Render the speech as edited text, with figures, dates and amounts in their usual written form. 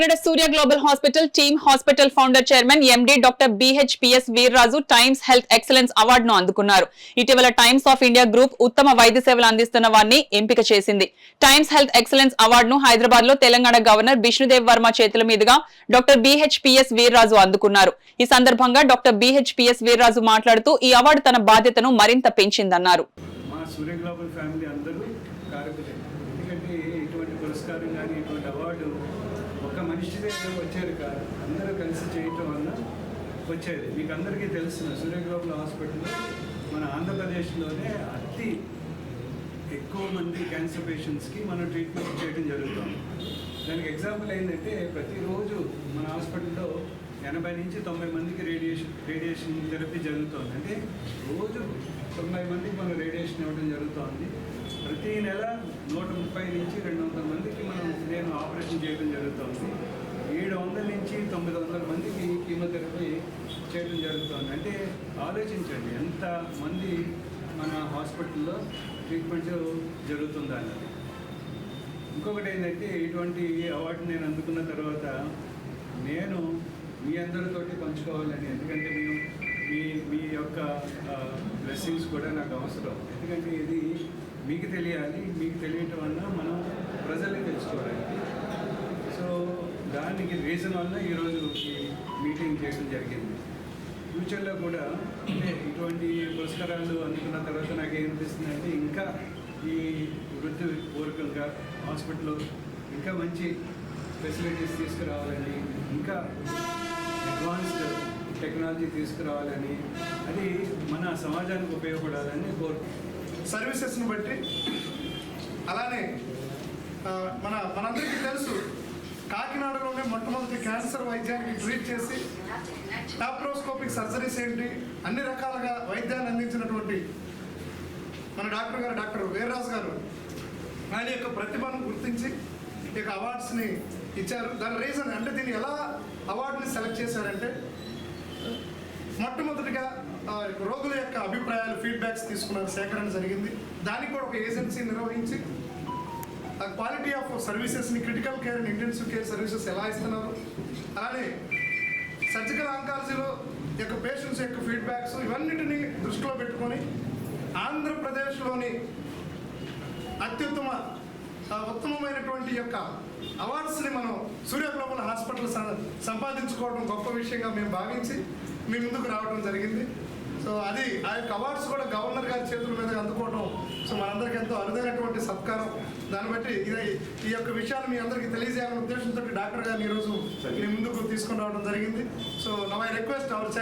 పేరిట Surya global hospital team hospital founder chairman MD doctor BHPS Veerraju Times health excellence అవార్డును అందుకున్నారు. ఇటీవల టైమ్స్ ఆఫ్ ఇండియా గ్రూప్ ఉత్తమ వైద్య సేవలు అందిస్తున్న వారిని ఎంపిక చేసింది. టైమ్స్ హెల్త్ ఎక్సలెన్స్ అవార్డును హైదరాబాద్ లో తెలంగాణ గవర్నర్ బిష్ణుదేవ్ వర్మ చేతుల మీదుగా డాక్టర్ బిహెచ్పిఎస్ వీర్రాజు అందుకున్నారు. ఈ సందర్భంగా డాక్టర్ బిహెచ్పిఎస్ వీర్రాజు మాట్లాడుతూ ఈ అవార్డు తన బాధ్యతను మరింత పెంచిందన్నారు. ఒక మనిషిదే వచ్చేది కాదు, అందరూ కలిసి చేయటం వల్ల వచ్చేది. మీకు అందరికీ తెలిసిన సూర్య గ్లోబల్ హాస్పిటల్ మన ఆంధ్రప్రదేశ్లోనే అతి ఎక్కువ మంది క్యాన్సర్ పేషెంట్స్కి మనం ట్రీట్మెంట్ చేయడం జరుగుతుంది. దానికి ఎగ్జాంపుల్ ఏంటంటే ప్రతిరోజు మన హాస్పిటల్లో 80 నుంచి 90 మందికి రేడియేషన్ థెరపీ జరుగుతుంది. అంటే రోజు 90 మందికి మనం రేడియేషన్ ఇవ్వడం జరుగుతుంది. ప్రతి నెల 130 నుంచి 200 మందికి నేను ఆపరేషన్ చేయడం జరుగుతుంది. 700 నుంచి 900 మందికి కీమోథెరపీ చేయడం జరుగుతుంది. అంటే ఆలోచించండి ఎంతమంది మన హాస్పిటల్లో ట్రీట్మెంట్ జరుగుతుందా అన్నది. ఇంకొకటి ఏంటంటే ఇటువంటి అవార్డు నేను అందుకున్న తర్వాత నేను మీ అందరితోటి పంచుకోవాలని, ఎందుకంటే మీ యొక్క బ్లెస్సింగ్స్ కూడా నాకు అవసరం. ఎందుకంటే ఇది మీకు తెలియాలి, మీకు తెలియటం వల్ల మనం ప్రజల్ని తెలుసుకోవడానికి. సో దానికి రీజన్ వల్ల ఈరోజు ఈ మీటింగ్ చేయడం జరిగింది. ఫ్యూచర్లో కూడా అంటే ఇటువంటి పురస్కారాలు అందుకున్న తర్వాత నాకు ఏమనిపిస్తుంది అంటే ఇంకా ఈ వృద్ధి పూర్వకంగా హాస్పిటల్లో ఇంకా మంచి ఫెసిలిటీస్ తీసుకురావాలని, ఇంకా అడ్వాన్స్డ్ టెక్నాలజీ తీసుకురావాలని, అది మన సమాజానికి ఉపయోగపడాలని కోరుకుంటున్నాను. సర్వీసెస్ని బట్టి అలానే మనందరికీ తెలుసు కాకినాడలోనే మొట్టమొదటి క్యాన్సర్ వైద్యానికి ట్రీట్ చేసి లాప్రోస్కోపిక్ సర్జరీస్ ఏంటి అన్ని రకాలుగా వైద్యాన్ని అందించినటువంటి మన డాక్టర్ వీర్రాజు గారు ఆయన యొక్క ప్రతిభను గుర్తించి ఈ యొక్క అవార్డ్స్ని ఇచ్చారు. దాని రీజన్ అంటే దీన్ని ఎలా అవార్డుని సెలెక్ట్ చేశారంటే మొట్టమొదటిగా రోగుల యొక్క అభిప్రాయాలు ఫీడ్బ్యాక్స్ తీసుకున్న సేకరణ జరిగింది. దానికి కూడా ఒక ఏజెన్సీ నిర్వహించి క్వాలిటీ ఆఫ్ సర్వీసెస్ని critical care and intensive care services ఎలా ఇస్తున్నారు, అలానే సర్జికల్ ఆంకాలజీలో యొక్క పేషెంట్స్ యొక్క ఫీడ్బ్యాక్స్ ఇవన్నిటిని దృష్టిలో పెట్టుకొని ఆంధ్రప్రదేశ్లోని ఉత్తమమైనటువంటి యొక్క అవార్డ్స్ని మనం సూర్య గ్లోబల్ హాస్పిటల్ సంపాదించుకోవడం గొప్ప విషయంగా మేము భావించి మీ ముందుకు రావడం జరిగింది. సో అది ఆ యొక్క అవార్డ్స్ కూడా గవర్నర్ గారి చేతుల మీద అందుకోవడం సో మనందరికీ ఎంతో అరుదైనటువంటి సత్కారం. దాన్ని బట్టి ఈ యొక్క విషయాలు మీ అందరికీ తెలియజేయాలనే ఉద్దేశంతో డాక్టర్ గారిని ఈరోజు మీ ముందుకు తీసుకుని రావడం జరిగింది. So now I request our